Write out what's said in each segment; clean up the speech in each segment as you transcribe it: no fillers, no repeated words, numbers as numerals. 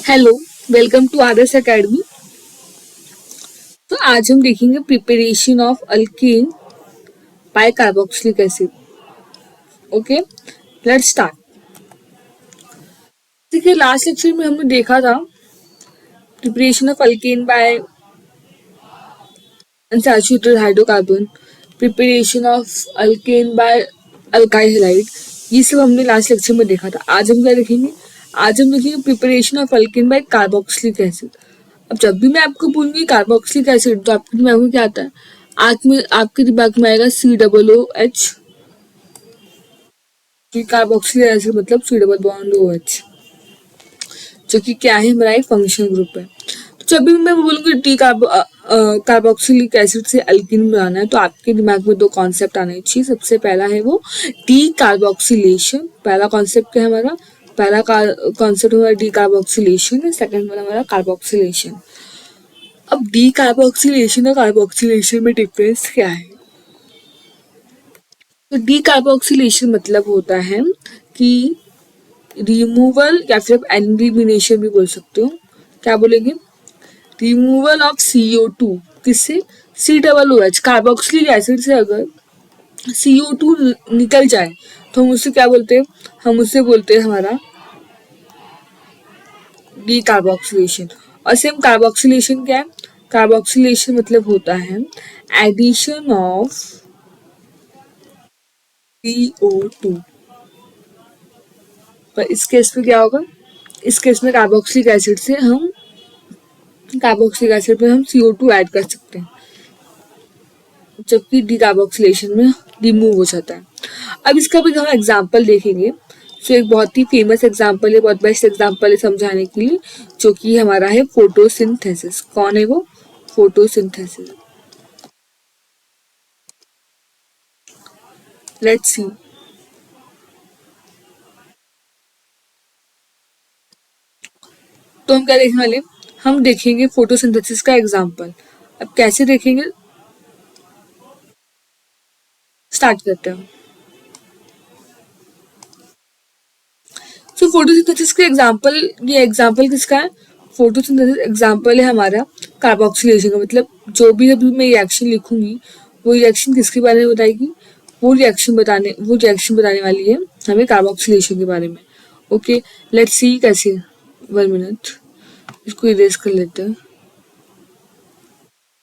Hello, welcome to Adarsh academy. तो आज हम देखेंगे preparation of alkane by carboxylic acid. Okay, let's start. देखिए, लास्ट लेक्चर में हमने देखा था preparation of alkane by unsaturated hydrocarbon, preparation of alkane by alkyl halide. ये सब हमने लास्ट लेक्चर में देखा था। आज हम क्या देखेंगे? आज हम देखेंगे preparation of alkane by carboxylic acid. अब जब भी मैं आपको बोलूंगी कार्बोक्सिलिक एसिड तो आपके दिमाग में क्या आता है? आपके दिमाग में आएगा COOH, कि कार्बोक्सिलिक एसिड मतलब C डबल बॉन्ड OH, जो कि क्या है, हमारा एक फंक्शनल ग्रुप है। तो जब भी मैं बोलूंगी कार्बोक्सिलिक एसिड से अल्कीन बनाना है तो आपके दिमाग में दो कॉन्सेप्ट आने चाहिए। सबसे पहला है वो डी कार्बोक्सिलेशन। पहला कॉन्सेप्ट क्या है हमारा? पहला कॉन्सेप्ट हमारा डी कार्बोक्सिलेशन है, सेकंड वाला हमारा कार्बोक्सिलेशन। अब डी कार्बोक्सिलेशन और कार्बोक्सिलेशन में डिफरेंस क्या है? तो डी कार्बोक्सिलेशन मतलब होता है कि रिमूवल, या फिर आप एलिमिनेशन भी बोल सकते हो। क्या बोलेंगे? Removal of CO2। किससे? COOH। कार्बोक्सिलिक एसिड से अगर CO2 निकल जाए तो हम उससे क्या बोलते हैं? हम उससे बोलते हैं हमारा डी कार्बोक्सिलेशन। और सेम कार्बोक्सिलेशन क्या है? कार्बोक्सिलेशन मतलब होता है एडिशन ऑफ CO2। पर इस केस में क्या होगा? इस केस में कार्बोक्सिलिक एसिड में हम CO2 ऐड कर सकते हैं, जबकि डिकार्बोक्सिलेशन में रिमूव हो जाता है। अब इसका भी हम एग्जांपल देखेंगे। तो एक बहुत ही फेमस एग्जांपल है, बहुत बेस्ट एग्जांपल है समझाने के लिए, जो कि हमारा है फोटोसिंथेसिस। कौन है वो? फोटोसिंथेसिस। Let's see. तो हम क्या देखने वाले? हम देखेंगे फोटोसिंथेसिस का एग्जांपल। अब कैसे देखेंगे? स्टार्ट करते हैं। तो फोटोसिंथेसिस के एग्जांपल, ये एग्जांपल किसका है? फोटोसिंथेसिस एग्जांपल है हमारा कार्बोक्सिलेशन का। मतलब जो भी अभी मैं रिएक्शन लिखूंगी वो रिएक्शन किसके बारे में बताएगी? वो रिएक्शन बताने वाली है हमें कार्बोक्सिलेशन के बारे में। ओके, लेट्स सी कैसे। 1 मिनट, इसको इरेज कर लेते हैं।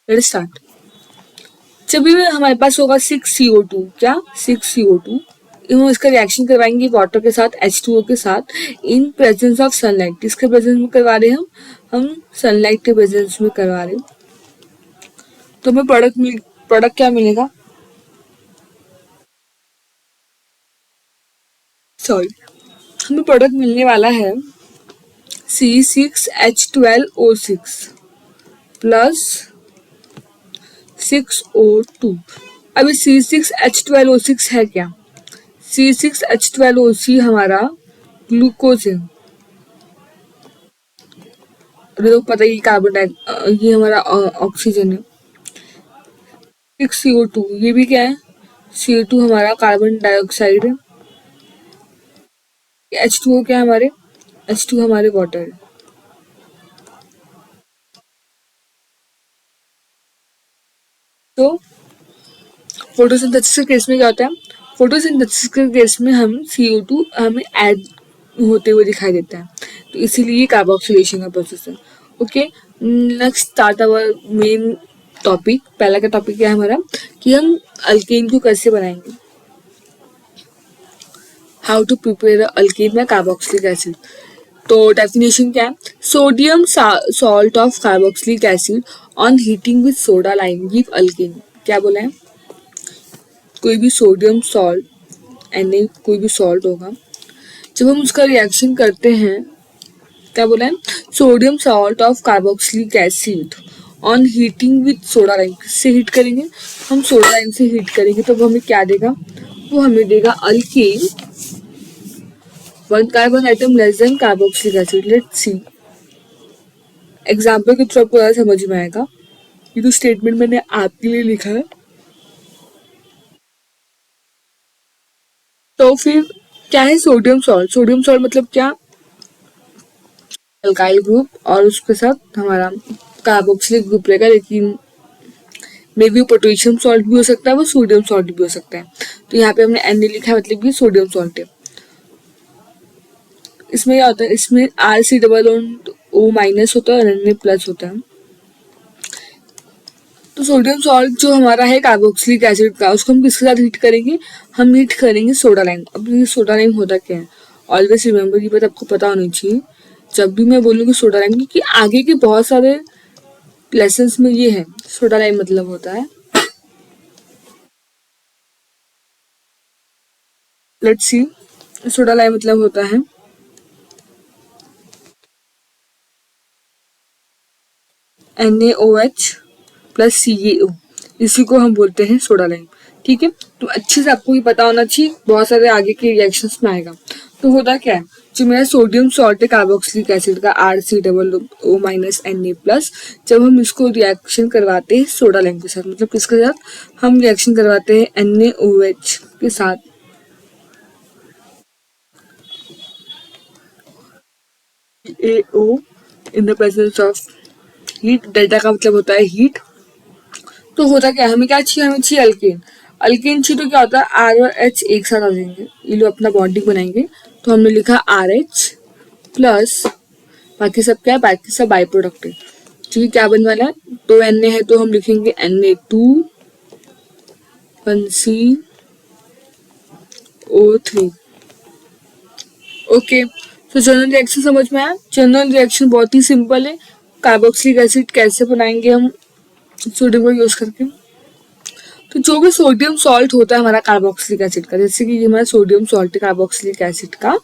Let's start. जब भी हमारे पास होगा 6CO2, क्या 6CO2, हम इसका रिएक्शन करवाएंगे वाटर के साथ, H2O के साथ, इन प्रेजेंस ऑफ सनलाइट। किसके प्रेजेंस में करवा रहे हैं? हम सनलाइट के प्रेजेंस में करवा रहे हैं। तो हमें प्रोडक्ट क्या मिलेगा? सॉरी, हमें प्रोडक्ट मिलने वाला है C6H12O6 प्लस 6O2। अब C6H12O6 है क्या? C6H12O6 हमारा ग्लूकोज है। अभी तो पता ही, ये हमारा ऑक्सीजन है। 6CO2 ये भी क्या है? CO2 हमारा कार्बन डाइऑक्साइड है। H2O क्या है हमारे? H2 हमारे वाटर है। तो फोटोसिंथेसिस के केस में क्या होता है? फोटोसिंथेसिस के केस में हम CO2 हमें ऐड होते हुए दिखाई देता है, तो इसीलिए कार्बोक्सिलेशन का प्रोसेस है। Okay, next start our main topic. पहला का टॉपिक क्या है हमारा? कि हम अल्केन को कैसे बनाएंगे। हाउ टू प्रिपेयर अल्केन में कार्बोक्सिलिक एसिड। तो डेफिनेशन क्या है? Sodium salt of carboxylic acid on heating with soda lime give alkane. क्या बोला है? कोई भी सोडियम सॉल्ट, कोई भी सॉल्ट होगा, जब हम उसका रिएक्शन करते हैं, क्या बोला है? Sodium salt of carboxylic acid on heating with soda lime. किससे हीट करेंगे? हम सोडा लाइम से हीट करेंगे तो वो हमें क्या देगा? वो हमें देगा alkane, 1 carbon atom less than carboxylic acid. Let's see. Example के थ्रू आपको ज़्यादा समझ में आएगा। ये तो स्टेटमेंट मैंने आपके लिए लिखा है। तो फिर क्या है सोडियम सॉल्ट? सोडियम सॉल्ट मतलब क्या? अल्काइल ग्रुप और उसके साथ हमारा कार्बोक्सिलिक ग्रुप रहेगा, लेकिन मे बी पोटेशियम सॉल्ट भी हो सकता है, वो सोडियम सॉल्ट भी हो सकता है। तो यहाँ पे हमने Na लिखा है, मतलब कि सोडियम सॉल्ट है। इसमें क्या होता है, इसमें Rc डबल ओ माइनस होता है और Na प्लस होता है। तो सोडियम सॉल्ट जो हमारा है कार्बोक्सिलिक एसिड का, उसको हम किसके साथ हीट करेंगे, हम हीट करेंगे सोडा लाइम। अब ये सोडा लाइम होता क्या है, ऑलवेज रिमेम्बर, ये बात आपको पता होनी चाहिए जब भी मैं बोलूँगी सोडा लाइम, क्योंकि आगे के बहुत सारे लेसन्स में ये है सोडा लाइम मतलब होता है। लेट्स सी, सोडा लाइम मतलब होता है NaOH प्लस CaO, इसी को हम बोलते हैं सोडा लाइम। ठीक है, तो अच्छे से आपको ये पता होना चाहिए, बहुत सारे आगे के रिएक्शंस में आएगा। तो होता क्या है, जो मेरा सोडियम सॉल्ट है कार्बोक्सिलिक एसिड का Rc double O minus Na plus, जब हम इसको रिएक्शन करवाते हैं सोडा लाइम के साथ, मतलब किसके साथ, हम रिएक्शन करवाते हैं NaOH के साथ, AO in the presence of heat. Delta का मतलब होता है हीट। तो होता क्या है, हमें क्या चाहिए, हमें चाहिए अल्केन। अल्केन चाहिए तो क्या होता है, R और H एक साथ आ जाएंगे, ये लोग अपना बॉन्डिंग बनाएंगे। तो हमने लिखा RH प्लस, बाकी सब क्या है, बाकी सब बाई प्रोडक्ट है। ठीक है, क्या बनने वाला है, तो Na है तो हम लिखेंगे Na2 1CO3। ओके, तो जनरल रिएक्शन समझ में आया। जनरल रिएक्शन बहुत ही सिंपल है, कार्बोक्सिलिक एसिड कैसे बनाएंगे हम सोडियम को यूज करके। तो जो भी सोडियम सॉल्ट होता है हमारा कार्बोक्सिलिक एसिड का, जैसे कि ये हमारा सोडियम सॉल्ट है कार्बोक्सिलिक एसिड का,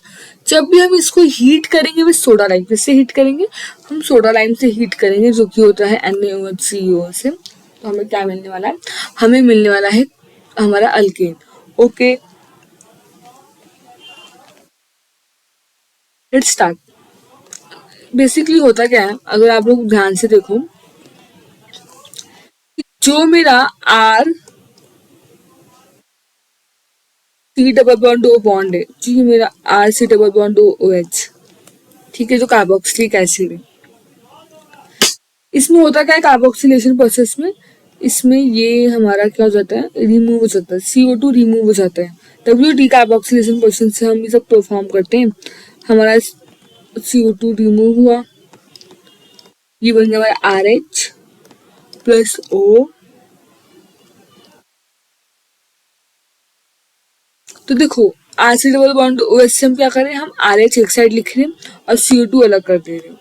जब भी हम इसको हीट करेंगे विद सोडा लाइम, किससे हीट करेंगे, हम सोडा लाइम से हीट करेंगे, जो कि होता है NaOH से। तो हमें क्या मिलने वाला है, हमें मिलने वाला है हमारा alkane. Okay, let's start. Basically होता क्या है, अगर आप लोग ध्यान से देखो, जो मेरा R C double bond O bond है, जी मेरा RC डबल बॉन्ड OH, ठीक है, जो कार्बोक्सिलिक एसिड है, इसमें होता क्या है कार्बोक्सिलेशन प्रोसेस में, इसमें ये हमारा क्या हो जाता है, रिमूव हो जाता है, CO2 रिमूव हो जाता है। WD कार्बोक्सिलेशन प्रोसेस से हम ये सब परफॉर्म करते हैं, हमारा CO2 रिमूव हुआ, ये बन गया हमारा RH प्लस O। तो देखो, RC डबल बॉन्ड OH से हम क्या करें, हम RH एक साइड लिख रहे हैं और CO2 अलग कर दे रहे हैं।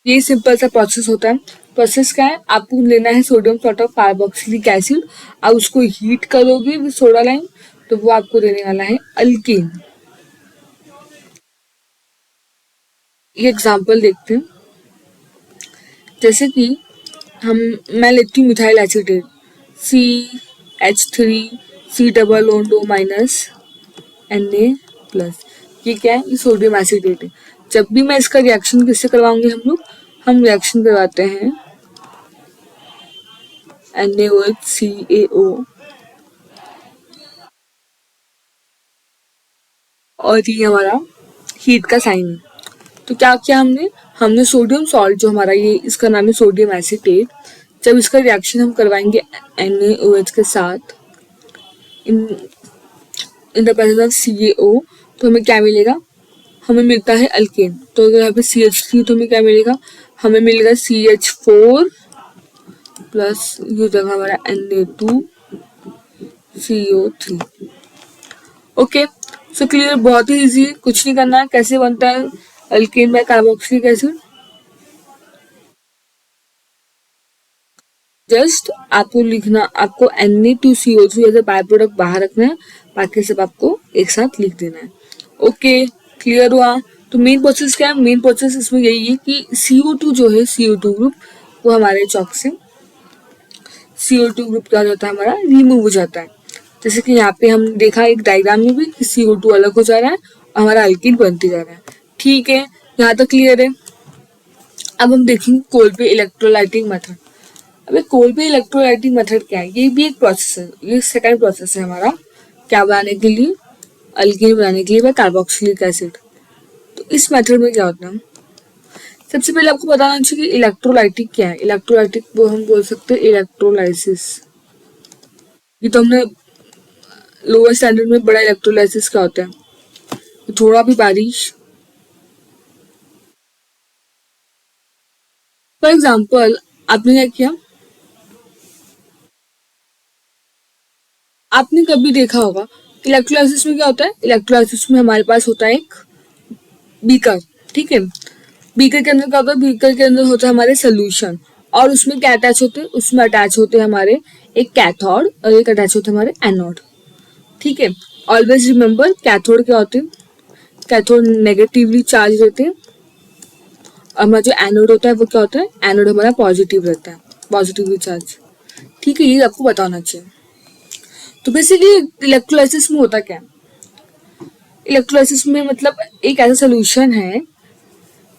ये सिंपल सा प्रोसेस होता है। प्रोसेस क्या है, आपको लेना है sodium salt of carboxylic acid, आप उसको हीट करोगे विद सोडा लाइम, तो वो आपको देने वाला है अल्केन। ये एग्जांपल देखते हैं, जैसे कि मैं लेती हूँ methyl acetate CH3C double O minus Na plus, ये क्या है, ये सोडियम एसिटेट है। जब भी मैं इसका रिएक्शन किससे करवाऊंगी, हम रिएक्शन करवाते हैं NaOH CaO, और ये हमारा हीट का साइन है। तो क्या किया हमने सोडियम सॉल्ट, जो हमारा ये इसका नाम है सोडियम एसिटेट, जब इसका रिएक्शन हम करवाएंगे NaOH के साथ in in the presence of CaO, तो हमें क्या मिलेगा, हमें मिलता है अल्केन। तो अगर यहाँ पे CH3 तो हमें क्या मिलेगा, हमें मिलेगा CH4 प्लस ये हो जाएगा हमारा Na2CO3। ओके, सो क्लियर, बहुत ही इजी, कुछ नहीं करना है। कैसे बनता है alkane by carboxylic acid, just आपको लिखना, आपको Na2CO3 as a by product बाहर रखना है, बाकी सब आपको एक साथ लिख देना है। ओके, क्लियर हुआ। तो मेन प्रोसेस क्या है, मेन प्रोसेस इसमें यही है कि CO2 जो है, CO2 ग्रुप, वो हमारे चौक से CO2 ग्रुप क्या हो जाता है, हमारा रिमूव हो जाता है। जैसे कि यहाँ पे हम देखा एक डायग्राम में भी कि CO2 अलग हो जा रहा है और हमारा अल्कीन बनते जा रहा है। ठीक है, यहाँ तक क्लियर है। अब हम देखेंगे कोल्बे इलेक्ट्रोलाइटिक मेथड। अबे कोल्बे इलेक्ट्रोलाइटिक मेथड क्या है, ये भी एक प्रोसेस है, ये सेकंड प्रोसेस है हमारा, क्या बनाने के लिए, अल्कीन बनाने के लिए बाय कार्बोक्सिलिक एसिड। तो इस मेथड में क्या होता है, सबसे पहले आपको बताना चाहिए कि इलेक्ट्रोलाइटिक क्या है। इलेक्ट्रोलाइटिक वो हम बोल सकते हैं इलेक्ट्रोलाइसिस। ये तो हमने लोअर स्टैंडर्ड में बड़ा इलेक्ट्रोलाइसिस क्या होता है, थोड़ा भी बारिश। फॉर एग्जाम्पल आपने क्या किया, आपने कभी देखा होगा इलेक्ट्रोलाइसिस में क्या होता है, इलेक्ट्रोलाइसिस में हमारे पास होता है एक बीकर, ठीक है। बीकर के अंदर क्या होता है, बीकर के अंदर होता है हमारे सोल्यूशन, और उसमें क्या अटैच होते हैं, उसमें अटैच होते हैं हमारे एक कैथोड और एक अटैच होता है हमारे एनोड, ठीक है। ऑलवेज रिमेम्बर कैथोड क्या होते हैं, कैथोड नेगेटिवली चार्ज रहते हैं, और हमारा जो एनोड होता है वो क्या होता है, एनोड हमारा पॉजिटिव रहता है, पॉजिटिवली चार्ज, ठीक है। ये आपको बताना चाहिए। तो बेसिकली इलेक्ट्रोलाइसिस में होता क्या है, इलेक्ट्रोलाइसिस में मतलब एक ऐसा सोल्यूशन है,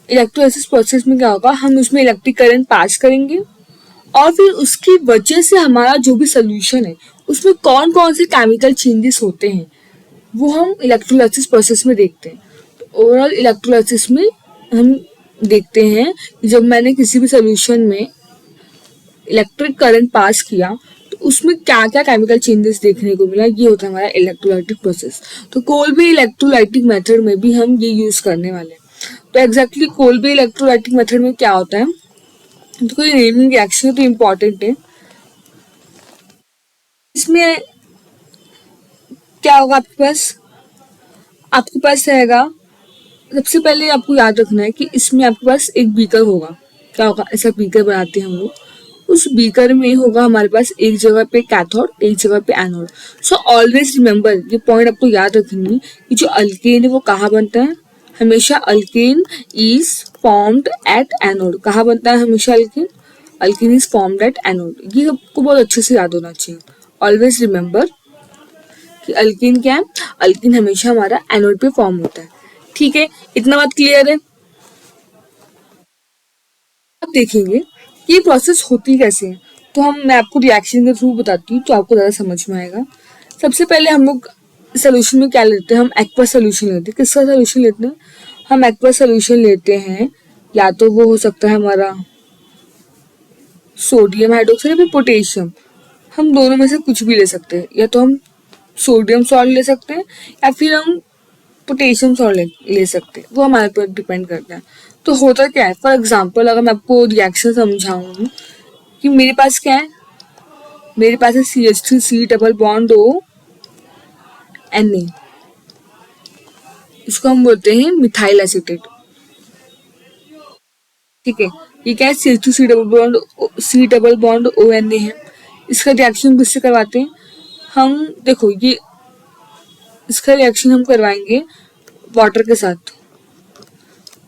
इलेक्ट्रोलाइसिस प्रोसेस में क्या होगा, हम उसमें इलेक्ट्रिक करंट पास करेंगे और फिर उसकी वजह से हमारा जो भी सोल्यूशन है उसमें कौन कौन से केमिकल चेंजेस होते हैं वो हम इलेक्ट्रोलाइसिस प्रोसेस में देखते हैं। तो ओवरऑल इलेक्ट्रोलाइसिस में हम देखते हैं कि जब मैंने किसी भी सोल्यूशन में इलेक्ट्रिक करंट पास किया तो उसमें क्या क्या केमिकल चेंजेस देखने को मिला, ये होता है हमारा इलेक्ट्रोलाइटिक प्रोसेस। तो कोलबे इलेक्ट्रोलाइटिक मेथड में भी हम ये यूज करने वाले हैं। तो एग्जैक्टली कोलबे इलेक्ट्रोलाइटिक मेथड में क्या होता है, तो कोई नेमिंग रिएक्शन तो इम्पोर्टेंट है। इसमें क्या होगा, आपके पास रहेगा, सबसे पहले आपको याद रखना है कि इसमें आपके पास एक बीकर होगा। क्या होगा, ऐसा बीकर बनाते हैं हम लोग, उस बीकर में होगा हमारे पास एक जगह पे कैथोड एक जगह पे एनोड। सो ऑलवेज रिमेम्बर, ये पॉइंट आपको याद रखेंगे कि जो अल्केन है वो कहाँ बनता है, हमेशा alkane is formed at anode. कहाँ बनता है हमेशा alkane, alkane is formed at anode. ये आपको बहुत अच्छे से याद होना चाहिए। ऑलवेज रिमेम्बर कि अल्केन क्या है, अल्केन हमेशा हमारा एनोड पे फॉर्म होता है, ठीक है। इतना बात क्लियर है। अब देखेंगे ये प्रोसेस होती कैसे है, तो मैं आपको रिएक्शन के थ्रू बताती हूँ तो आपको ज़्यादा समझ में आएगा। सबसे पहले हम लोग सोल्यूशन में क्या लेते हैं, हम एक्वा सोल्यूशन लेते हैं। किसका सोल्यूशन लेते हैं, हम एक्वा सोल्यूशन लेते हैं, या तो वो हो सकता है हमारा सोडियम हाइड्रोक्साइड या फिर पोटेशियम, हम दोनों में से कुछ भी ले सकते हैं। या तो हम सोडियम सॉल्ट ले सकते हैं या फिर हम पोटेशियम सॉल्ट ले सकते हैं, वो हमारे पर डिपेंड करता है। तो होता क्या है, फॉर एग्जाम्पल अगर मैं आपको रिएक्शन समझाऊँ कि मेरे पास क्या है, मेरे पास है CH3 double bond O Na, इसको हम बोलते हैं मिथाइल एसीटेट, ठीक है। ये क्या है, CH3 डबल बॉन्ड ONa है। इसका रिएक्शन किससे करवाते हैं हम, देखो ये इसका रिएक्शन हम करवाएंगे वाटर के साथ।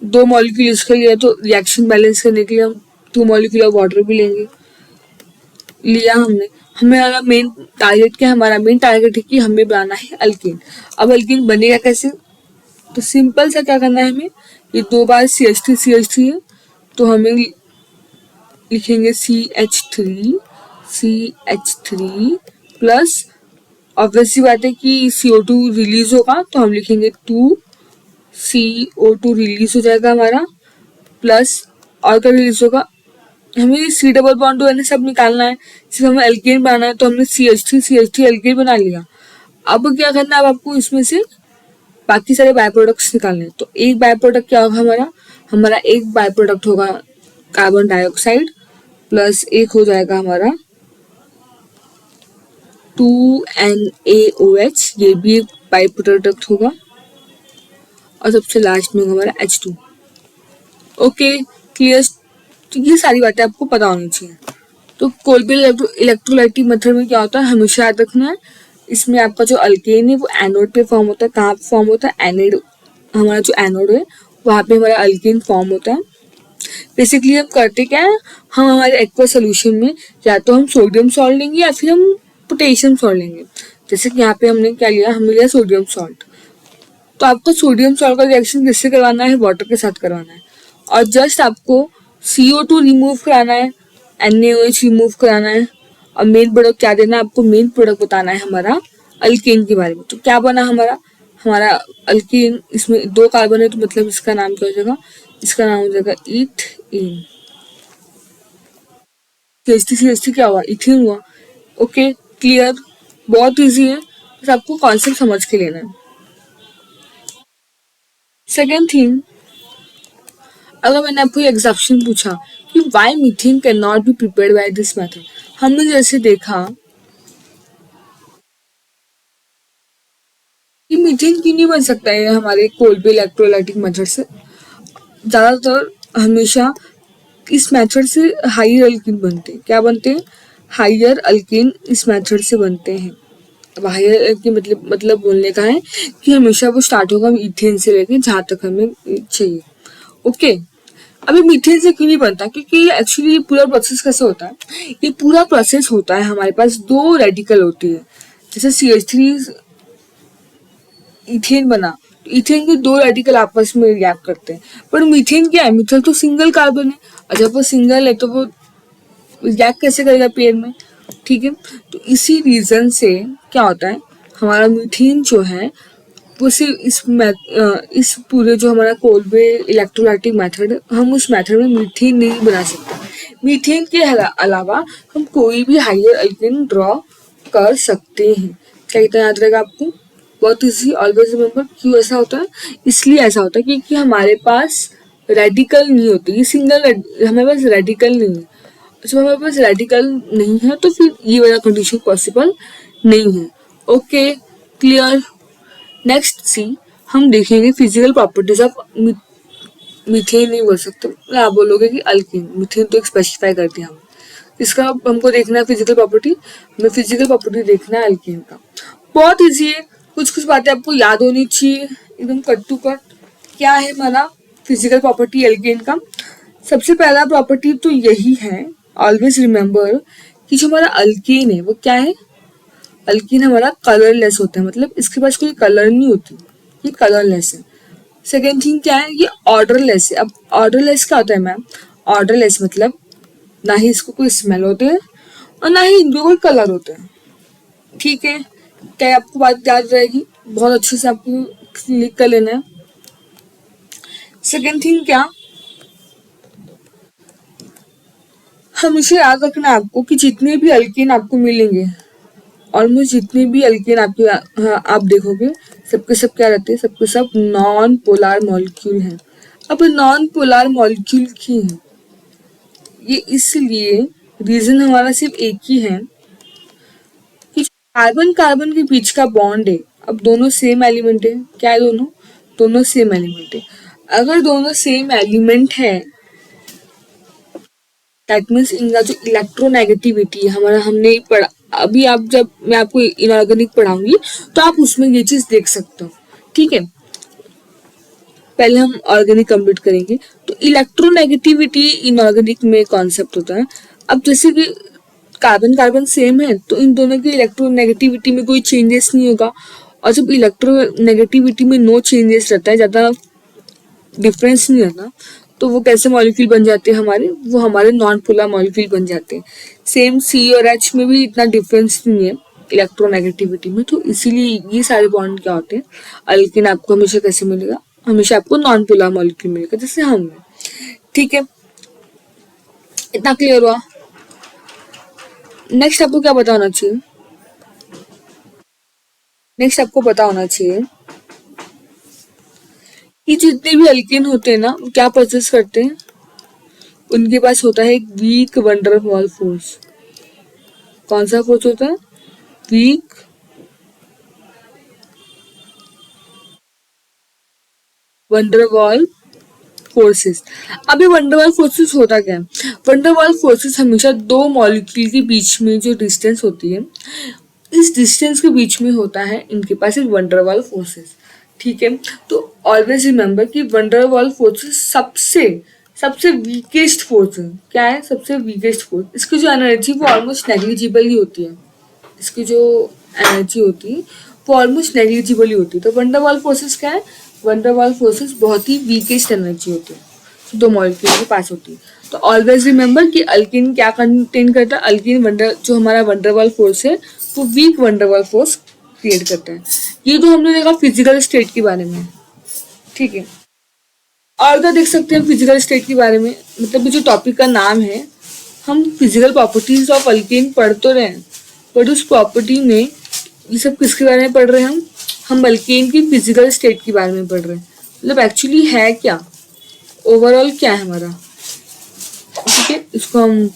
2 मॉलिक्यूल इसका लिया तो रिएक्शन बैलेंस करने के लिए हम 2 मॉलिक्यूल ऑफ वाटर भी लेंगे, लिया हमने। हमारा मेन टारगेट क्या है, हमारा मेन टारगेट है कि हमें बनाना है अल्कीन। अब अल्कीन बनेगा कैसे, तो सिंपल सा क्या करना है हमें, ये 2 बार CH3 है तो हमें लिखेंगे CH3 प्लस, ऑब्वियस सी बात है कि CO2 रिलीज होगा तो हम लिखेंगे 2CO2 रिलीज हो जाएगा हमारा, प्लस और क्या रिलीज होगा, हमें C डबल बॉन्ड O सब निकालना है, सिर्फ हमें एल्केन बनाना है। तो हमने CH3 एल्केन बना लिया। अब क्या करना है, अब आपको इसमें से बाकी सारे बाय प्रोडक्ट्स निकालने हैं। तो एक बाय प्रोडक्ट क्या होगा हमारा, हमारा एक बाय प्रोडक्ट होगा कार्बन डाइऑक्साइड, प्लस एक हो जाएगा हमारा 2NaOH, ये भी एक बाय प्रोडक्ट होगा, और सबसे लास्ट में होगा हमारा H2। ओके क्लियर, तो ये सारी बातें आपको पता होनी चाहिए। तो कोलबे इलेक्ट्रोलाइटिक मेथड में क्या होता है, हमेशा याद रखना है, इसमें आपका जो अल्केन है वो एनोड पे फॉर्म होता है। कहाँ पे फॉर्म होता है, एनोड, हमारा जो एनोड है वहाँ पे हमारा अल्केन फॉर्म होता है। बेसिकली हम करते क्या है, हम हमारे एक्वा सोल्यूशन में या तो हम सोडियम सॉल्ट लेंगे या फिर हम पोटेशियम सॉल्ट लेंगे। जैसे कि यहाँ पे हमने क्या लिया, हमने लिया सोडियम सॉल्ट। तो आपको सोडियम सॉल्ट का रिएक्शन किससे करवाना है, वाटर के साथ करवाना है, और जस्ट आपको CO2 रिमूव कराना है, NaOH रिमूव कराना है, और मेन प्रोडक्ट क्या देना है आपको, मेन प्रोडक्ट बताना है हमारा अल्केन के बारे में। तो क्या बना हमारा, हमारा अल्कीन, इसमें 2 कार्बन है तो मतलब इसका नाम क्या हो जाएगा, इसका नाम हो जाएगा ईथीन। CH3 क्या हुआ, इथीन हुआ। ओके, क्लियर, बहुत इजी है, बस आपको कॉन्सेप्ट समझ के लेना है। सेकेंड थिंग, अगर मैंने आपको एग्जाम्पशन पूछा कि why methane can not be prepared by this method, हमने जैसे देखा कि मीथेन क्यों नहीं बन सकता है हमारे कोलबे इलेक्ट्रोलाइटिक मेथड से। ज्यादातर हमेशा इस मेथड से हाइयर अल्कीन बनते हैं। क्या बनते हैं, हाइयर अल्कीन इस मेथड से बनते हैं। अब हाइयर अल्कीन मतलब बोलने का है कि हमेशा वो स्टार्ट होगा मीथेन से लेके जहाँ तक हमें चाहिए। ओके, अभी मीथेन से क्यों नहीं बनता, क्योंकि एक्चुअली ये पूरा प्रोसेस कैसे होता है, ये पूरा प्रोसेस होता है हमारे पास 2 रेडिकल होती है। जैसे CH3 इथेन बना, तो इथेन के 2 रेडिकल आपस में रिएक्ट करते हैं, पर मीथेन क्या है, मीथेन तो सिंगल कार्बन है, और जब वो सिंगल है तो वो रिएक्ट कैसे करेगा पेयर में, ठीक है। तो इसी रीजन से क्या होता है, हमारा मीथेन जो है वो सिर्फ इस पूरे जो हमारा कोलबे इलेक्ट्रोलाइटिक मेथड है, हम उस मेथड में मीथेन नहीं बना सकते। मीथेन के अलावा हम कोई भी हाइयर अल्केन ड्रॉ कर सकते हैं। क्या इतना याद रहेगा आपको, बहुत इजी, ऑलवेज रिमेम्बर। क्यों ऐसा होता है, इसलिए ऐसा होता है क्योंकि हमारे पास रेडिकल नहीं होती, ये सिंगल हमारे पास रेडिकल नहीं है। जब हमारे पास रेडिकल नहीं है तो फिर ये वाला कंडीशन पॉसिबल नहीं है। Okay, clear. नेक्स्ट सी, हम देखेंगे फिजिकल प्रॉपर्टीज ऑफ मीथेन। नहीं बोल सकते, आप बोलोगे कि अल्कीन, मीथेन तो एक स्पेसिफाई कर दिया हम, इसका हमको देखना है फिजिकल प्रॉपर्टी, हमें फिजिकल प्रॉपर्टी देखना है अल्कीन का। बहुत इजी है, कुछ कुछ बातें आपको याद होनी चाहिए, एकदम कट टू कट। क्या है हमारा फिजिकल प्रॉपर्टी एल्केन का, सबसे पहला प्रॉपर्टी तो यही है, ऑलवेज रिमेम्बर, कि जो हमारा अल्केन है वो क्या है, अल्कीन हमारा कलरलेस होता है, मतलब इसके पास कोई कलर नहीं होती, ये कलरलेस है। सेकेंड थिंग क्या है, ये ऑर्डरलेस है। अब ऑर्डरलेस क्या होता है मैम, ऑर्डरलेस मतलब ना ही इसको कोई स्मेल होते हैं और ना ही इनको कोई कलर होते हैं, ठीक है। क्या आपको बात याद रहेगी, बहुत अच्छे से आपको लिख कर लेना है। सेकेंड थिंग क्या, हमेशा याद रखना आपको कि जितने भी अल्केन आपको मिलेंगे, ऑलमोस्ट जितने भी अल्केन आपके आप देखोगे, सबके सब क्या रहते हैं, सबके सब नॉन पोलर मॉलिक्यूल हैं। अब नॉन पोलर मॉलिक्यूल क्यों है, ये इसलिए रीजन हमारा सिर्फ एक ही है कि कार्बन कार्बन के बीच का बॉन्ड है, अब दोनों सेम एलिमेंट है, क्या है, दोनों दोनों सेम एलिमेंट है। अगर दोनों सेम एलिमेंट है दैट मीन्स इनका जो इलेक्ट्रोनेगेटिविटी है हमारा, हमने पढ़ा अभी, आप जब मैं आपको इनऑर्गेनिक पढ़ाऊंगी तो आप उसमें ये चीज देख सकते हो, ठीक है। पहले हम ऑर्गेनिक कंप्लीट करेंगे। तो इलेक्ट्रोनेगेटिविटी इनऑर्गेनिक में कॉन्सेप्ट होता है। अब जैसे कि कार्बन कार्बन सेम है तो इन दोनों की इलेक्ट्रोनेगेटिविटी में कोई चेंजेस नहीं होगा, और जब इलेक्ट्रोनेगेटिविटी में नो चेंजेस रहता है, ज्यादा डिफरेंस नहीं रहता, तो वो कैसे मॉलिक्यूल बन जाते हैं हमारे, वो हमारे नॉन पोलर मॉलिक्यूल बन जाते हैं। सेम सी और एच में भी इतना डिफरेंस नहीं है इलेक्ट्रोनेगेटिविटी में, तो इसीलिए ये सारे बॉन्ड क्या होते हैं, अल्किन आपको हमेशा कैसे मिलेगा, हमेशा आपको नॉन पोलर मॉलिक्यूल मिलेगा, जैसे हम, ठीक है। इतना क्लियर हुआ। नेक्स्ट आपको क्या पता होना चाहिए, नेक्स्ट आपको पता होना चाहिए कि जितने भी अल्केन होते हैं ना, वो क्या प्रोसेस करते हैं, उनके पास होता है एक वीक वंडरवॉल फोर्स। कौन सा फोर्स होता है, वीक वंडरवॉल फोर्सेस। अभी वंडरवॉल फोर्सेस होता क्या है, वंडरवॉल फोर्सेस हमेशा 2 मॉलिक्यूल के बीच में जो डिस्टेंस होती है, इस डिस्टेंस के बीच में होता है इनके पास एक वंडरवॉल फोर्सेस, ठीक है। तो ऑलवेज रिमेम्बर कि वंडरवॉल फोर्सेस सबसे सबसे वीकेस्ट फोर्स है। क्या है, सबसे वीकेस्ट फोर्स, इसकी जो एनर्जी वो ऑलमोस्ट नेग्लिजिबल ही होती है, इसकी जो एनर्जी होती है वो ऑलमोस्ट नेग्लिजिबल ही होती है। तो वंडरवॉल फोर्सेस क्या है, वंडरवॉल फोर्सेस बहुत ही वीकेस्ट एनर्जी होती है, 2 मॉलिक्यूल के पास होती है। तो ऑलवेज रिमेम्बर कि अल्किन क्या कंटेन करता है, अल्किन वंडर जो हमारा वंडरवॉल फोर्स है वो वीक वंडरवॉल फोर्स क्रिएट करता है। ये तो हमने देखा फिजिकल स्टेट के बारे में, ठीक है। और क्या देख सकते हैं फिजिकल स्टेट के बारे में, मतलब ये जो टॉपिक का नाम है, हम फिजिकल प्रॉपर्टीज ऑफ अल्केन पढ़ तो रहे हैं, बट उस प्रॉपर्टी में ये सब किसके बारे में पढ़ रहे हैं हम अल्केन की फिजिकल स्टेट के बारे में पढ़ रहे हैं। मतलब एक्चुअली है क्या, ओवरऑल क्या है हमारा, ठीक है। इसको हम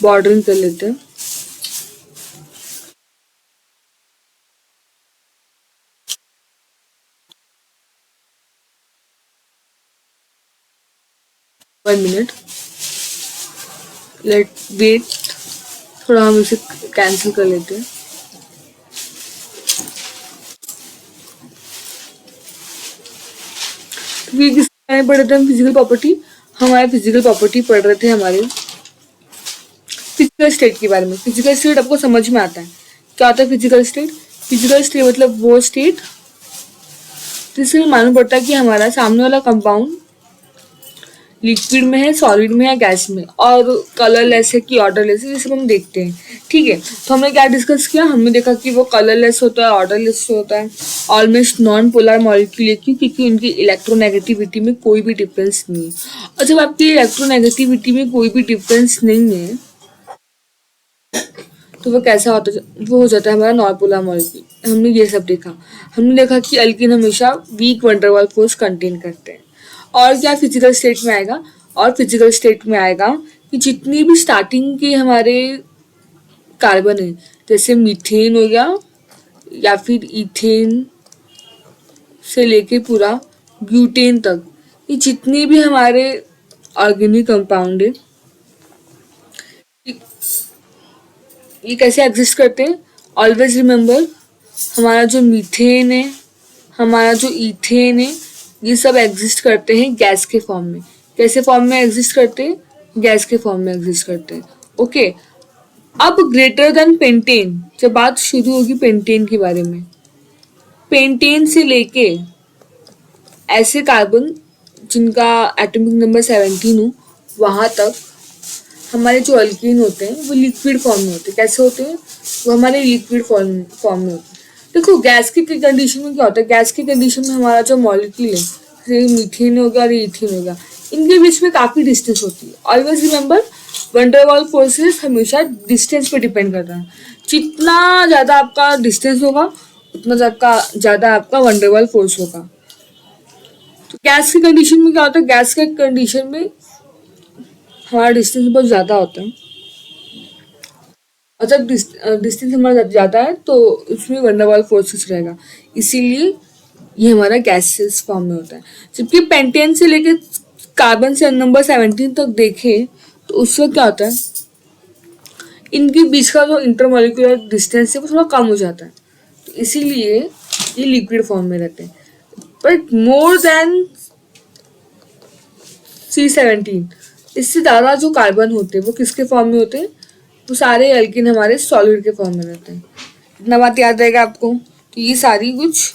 बॉर्डरिंग कर लेते हैं। वन मिनट, लेट वेट, थोड़ा हम इसे कैंसिल कर लेते हैं। तो ये किस बारे में पढ़ रहे थे हम, फिजिकल प्रॉपर्टी, हमारे फिजिकल प्रॉपर्टी पढ़ रहे थे हमारे फिजिकल स्टेट के बारे में। फिजिकल स्टेट आपको समझ में आता है क्या होता है फिजिकल स्टेट? फिजिकल स्टेट मतलब वो स्टेट जिससे मालूम पड़ता है कि हमारा सामने वाला कंपाउंड लिक्विड में है, सॉलिड में है, गैस में, और कलरलेस है कि ऑर्डरलेस है, ये सब हम देखते हैं, ठीक है। तो हमने क्या डिस्कस किया, हमने देखा कि वो कलरलेस होता है, ऑर्डरलेस होता है, ऑलमोस्ट नॉन पोलर मॉलिक्यूल है, क्योंकि उनकी इलेक्ट्रोनेगेटिविटी में कोई भी डिफरेंस नहीं है। और जब आपकी इलेक्ट्रोनेगेटिविटी में कोई भी डिफरेंस नहीं है तो वो कैसा होता है, वो हो जाता है हमारा नॉन पोलर मॉलिक्यूल। हमने ये सब देखा। हमने देखा कि अल्कीन हमेशा weak van der Waals force contain करते हैं। और क्या फिजिकल स्टेट में आएगा, और फिजिकल स्टेट में आएगा कि जितनी भी स्टार्टिंग के हमारे कार्बन है, जैसे मीथेन हो गया या फिर इथेन से लेके पूरा ब्यूटेन तक, ये जितने भी हमारे ऑर्गेनिक कंपाउंड है, ये कैसे एग्जिस्ट करते हैं? ऑलवेज रिमेंबर, हमारा जो मीथेन है, हमारा जो इथेन है, ये सब एग्जिस्ट करते हैं गैस के फॉर्म में। कैसे फॉर्म में एग्जिस्ट करते हैं? गैस के फॉर्म में एग्जिस्ट करते हैं, ओके। अब ग्रेटर देन पेंटेन, जब बात शुरू होगी पेंटेन के बारे में, पेंटेन से लेके ऐसे कार्बन जिनका एटॉमिक नंबर 17 हो, वहाँ तक हमारे जो अल्कीन होते हैं वो लिक्विड फॉर्म में होते हैं। कैसे होते हैं? वो हमारे लिक्विड फॉर्म में होते हैं। देखो गैस की कंडीशन में क्या होता है, गैस की कंडीशन में हमारा जो मॉलिक्यूल है, जैसे मीथेन हो गया और इथेन हो गया, इनके बीच में काफ़ी डिस्टेंस होती है। Always remember, van der Waals forces हमेशा डिस्टेंस पे डिपेंड करता है। जितना ज़्यादा आपका डिस्टेंस होगा उतना ज़्यादा आपका वैन डेर वाल्स फोर्स होगा। तो गैस की कंडीशन में क्या होता है, गैस के कंडीशन में हमारा डिस्टेंस बहुत ज़्यादा होता है, और जब डिस्टेंस हमारा ज़्यादा है तो उसमें वैन डेर वाल्स फोर्सेस रहेगा, इसीलिए ये हमारा गैसेस फॉर्म में होता है। जबकि पेंटेन से लेके कार्बन से नंबर 17 तक देखें तो उसमें क्या होता है, इनके बीच का जो इंटरमोलिकुलर डिस्टेंस है वो थोड़ा कम हो जाता है, तो इसीलिए ये लिक्विड फॉर्म में रहते हैं। बट मोर देन C17, इससे ज़्यादा जो कार्बन होते हैं वो किसके फॉर्म में होते हैं? वो सारे अल्कीन हमारे सॉलिड के फॉर्म में रहते हैं। इतना बात याद रहेगा आपको। तो ये सारी कुछ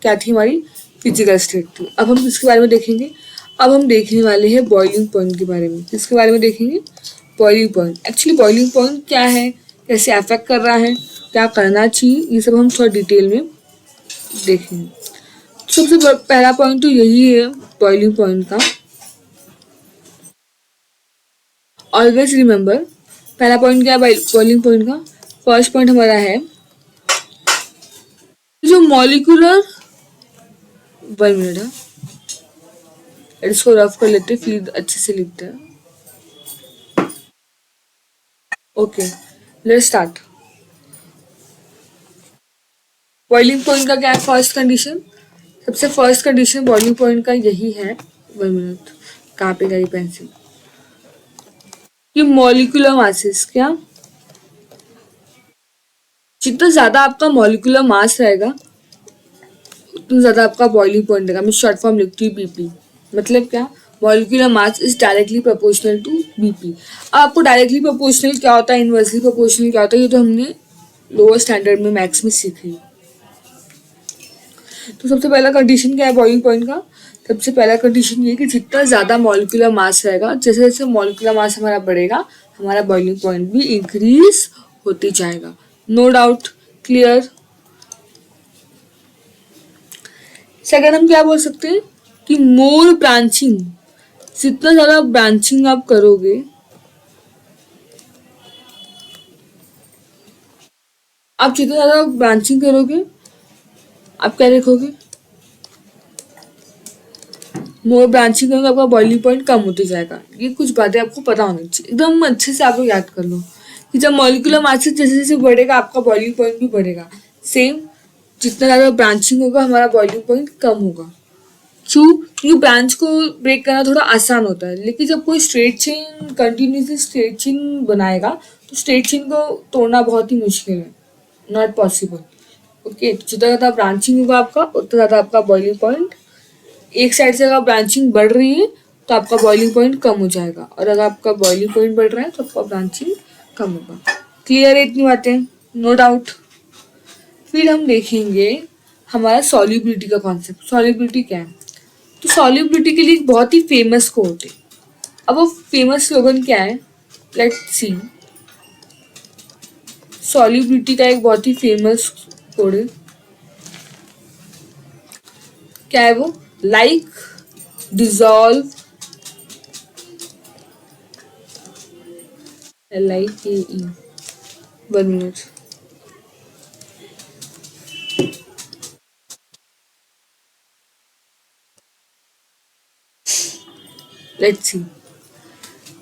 क्या थी, हमारी फिजिकल स्टेट थी। अब हम किसके बारे में देखेंगे? अब हम देखने वाले हैं बॉइलिंग पॉइंट के बारे में। किसके बारे में देखेंगे? Boiling point. Actually boiling point क्या है, कैसे अफेक्ट कर रहा है, क्या करना चाहिए, ये सब हम थोड़ा डिटेल में देखेंगे। सबसे पहला पॉइंट तो यही है बॉइलिंग पॉइंट का। ऑलवेज रिमेंबर, पहला पॉइंट क्या है बॉइलिंग पॉइंट का? फर्स्ट पॉइंट हमारा है जो मॉलिक्यूलर, 1 मिनट है, इसको रफ कर लेते फिर अच्छे से लिखते हैं। Okay, let's start. Boiling point का क्या है? फर्स्ट कंडीशन, सबसे फर्स्ट कंडीशन बॉइलिंग पॉइंट का यही है, 1 मिनट, कहाँ पे गई पेंसिल, कि मॉलिक्यूलर मासेस, क्या, जितना ज्यादा आपका मॉलिक्यूलर मास रहेगा उतना ज्यादा आपका बॉइलिंग पॉइंट रहेगा। मैं शॉर्ट फॉर्म लिखती हूँ BP। मतलब क्या? Molecular mass is directly proportional to BP। अब आपको डायरेक्टली प्रोपोर्शनल क्या होता है, इनवर्सली प्रोपोर्शनल क्या होता है, ये तो हमने लोअर स्टैंडर्ड में मैथ्स में सीखी। तो सबसे पहला कंडीशन क्या है बॉइलिंग पॉइंट का? सबसे पहला कंडीशन ये कि जितना ज़्यादा मॉलिक्यूलर मास रहेगा, जैसे जैसे मॉलिक्यूलर मास हमारा बढ़ेगा, हमारा बॉइलिंग पॉइंट भी इंक्रीज होती जाएगा। No doubt, clear? सेकंड हम क्या बोल सकते हैं कि मोर ब्रांचिंग, जितना ज्यादा ब्रांचिंग आप करोगे, आप जितना ज्यादा ब्रांचिंग करोगे आप क्या देखोगे, मोर ब्रांचिंग करोगे आपका बॉइलिंग पॉइंट कम होते जाएगा। ये कुछ बातें आपको पता होनी चाहिए, एकदम अच्छे से आप लोग याद कर लो कि जब मॉलिक्यूलर मास जैसे जैसे बढ़ेगा आपका बॉइलिंग पॉइंट भी बढ़ेगा। सेम, जितना ज़्यादा ब्रांचिंग होगा हमारा बॉइलिंग पॉइंट कम होगा। क्यों? क्योंकि ब्रांच को ब्रेक करना थोड़ा आसान होता है, लेकिन जब कोई straight chain continuously straight chain बनाएगा तो स्ट्रेट चेन को तोड़ना बहुत ही मुश्किल है, नॉट पॉसिबल। ओके, जितना ज़्यादा ब्रांचिंग होगा आपका उतना ज़्यादा आपका बॉइलिंग पॉइंट, एक साइड से अगर ब्रांचिंग बढ़ रही है तो आपका बॉइलिंग पॉइंट कम हो जाएगा, और अगर आपका बॉइलिंग पॉइंट बढ़ रहा है तो आपका ब्रांचिंग कम होगा। क्लियर है इतनी बातें? No doubt. फिर हम देखेंगे हमारा सॉल्युबिलिटी का कॉन्सेप्ट। सॉल्युबिलिटी क्या है? तो सॉल्युबिलिटी के लिए एक बहुत ही फेमस कोट है। अब वो फेमस स्लोगन क्या है? Let's see. सॉल्युबिलिटी का एक बहुत ही फेमस कोड है, क्या है वो? Like dissolve, LIKE, 1 minute। Let's see.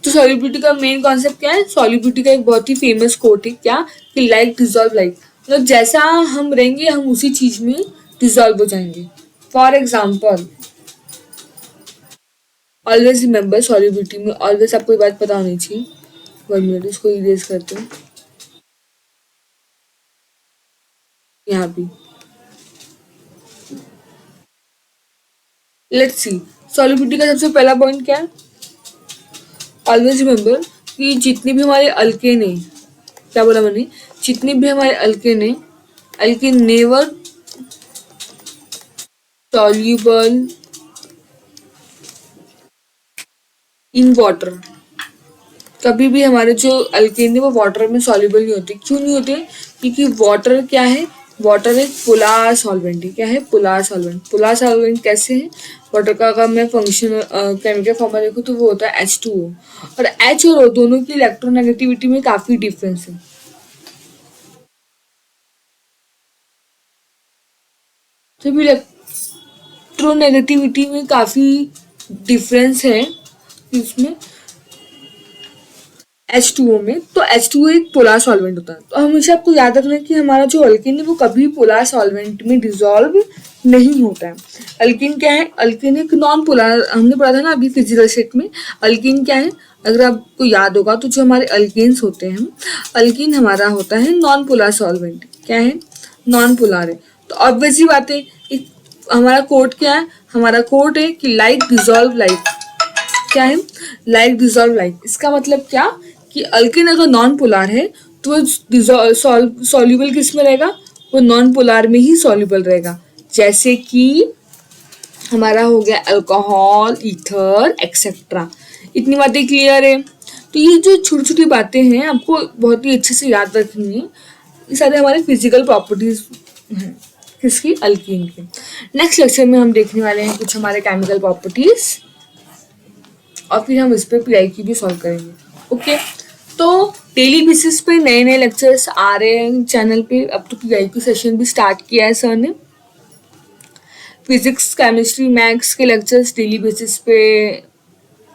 तो सॉल्युबिलिटी का मेन कॉन्सेप्ट क्या है? सॉल्युबिलिटी का एक बहुत ही फेमस कोट है, क्या कि लाइक डिजॉल्व लाइक, मतलब जैसा हम रहेंगे हम उसी चीज में डिजॉल्व हो जाएंगे। For example, always remember, solubility में ऑलवेज आपको ये बात पता होनी चाहिए। 1 मिनट, इसको इरेज करते हैं यहाँ भी। लेट्स सी, सॉल्युबिलिटी का सबसे पहला पॉइंट क्या है? ऑलवेज रिमेंबर कि जितनी भी हमारे अल्केन है, क्या बोला मैंने, जितनी भी हमारे अल्केन है, alkane never soluble in water. कभी भी हमारे जो अल्केन है वो वाटर में सॉल्यूबल नहीं होते। क्यों नहीं होते? क्योंकि वाटर क्या है? वाटर एक पोलार सॉल्वेंट है। क्या है? Polar solvent. पोलार सॉल्वेंट कैसे है? वाटर का अगर मैं फंक्शन केमिकल फॉर्मूला देखूँ तो वो होता है H2O, और H और O दोनों की इलेक्ट्रोनेगेटिविटी में काफी डिफरेंस है। जब इलेक्ट्रोनेगेटिविटी में काफी डिफरेंस है इसमें H2O में, तो H2O एक पोलार सॉल्वेंट होता है। तो हमेशा आपको याद रखना है कि हमारा जो अल्केन है वो कभी पोलार सॉल्वेंट में डिसॉल्व नहीं होता है। अल्केन क्या है? अल्केन एक नॉन पोलार, हमने पढ़ा था ना अभी फिजिकल स्टेट में। अल्केन क्या है? अगर आपको याद होगा तो जो हमारे अल्केन्स होते हैं, अल्केन हमारा होता है नॉन पोलार सॉल्वेंट। क्या है? नॉन पोलार है। तो ऑब्वियसली बात है, हमारा कोड क्या है? हमारा कोड है कि लाइक डिसॉल्व लाइक। क्या है? Like dissolve like. इसका मतलब क्या कि अल्केन अगर नॉन पोलार है तो सॉल्यूबल किस में रहेगा? वो नॉन पोलार में ही सॉल्यूबल रहेगा। जैसे कि हमारा हो गया अल्कोहल, ईथर, एक्सेट्रा। इतनी बातें क्लियर है? तो ये जो छोटी छोटी बातें हैं आपको बहुत ही अच्छे से याद रखनी है। ये सारे हमारे फिजिकल प्रॉपर्टीज हैं किसकी? अल्कीन के। नेक्स्ट लेक्चर में हम देखने वाले हैं कुछ हमारे केमिकल प्रॉपर्टीज, और फिर हम इस पर PIQ भी सॉल्व करेंगे। ओके, तो डेली बेसिस पे नए नए लेक्चर्स आ रहे हैं चैनल पे। अब तो PIQ सेशन भी स्टार्ट किया है सर ने। फिजिक्स, केमिस्ट्री, मैथ्स के लेक्चर्स डेली बेसिस पे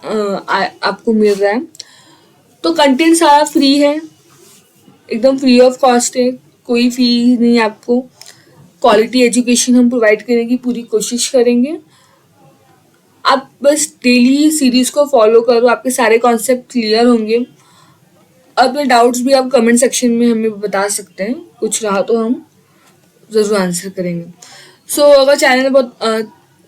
आपको मिल रहा है। तो कंटेंट सारा फ्री है, एकदम फ्री ऑफ कॉस्ट है, कोई फी नहीं आपको। क्वालिटी एजुकेशन हम प्रोवाइड करने की पूरी कोशिश करेंगे। आप बस डेली सीरीज को फॉलो करो, आपके सारे कॉन्सेप्ट क्लियर होंगे। अपने डाउट्स भी आप कमेंट सेक्शन में हमें बता सकते हैं, कुछ रहा तो हम ज़रूर आंसर करेंगे। अगर चैनल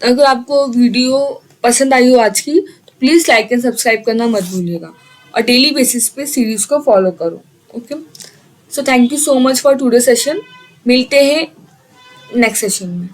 अगर आपको वीडियो पसंद आई हो आज की, तो प्लीज़ लाइक एंड सब्सक्राइब करना मत भूलिएगा, और डेली बेसिस पे सीरीज को फॉलो करो। Okay, thank you so much for today session. मिलते हैं नेक्स्ट सेशन में।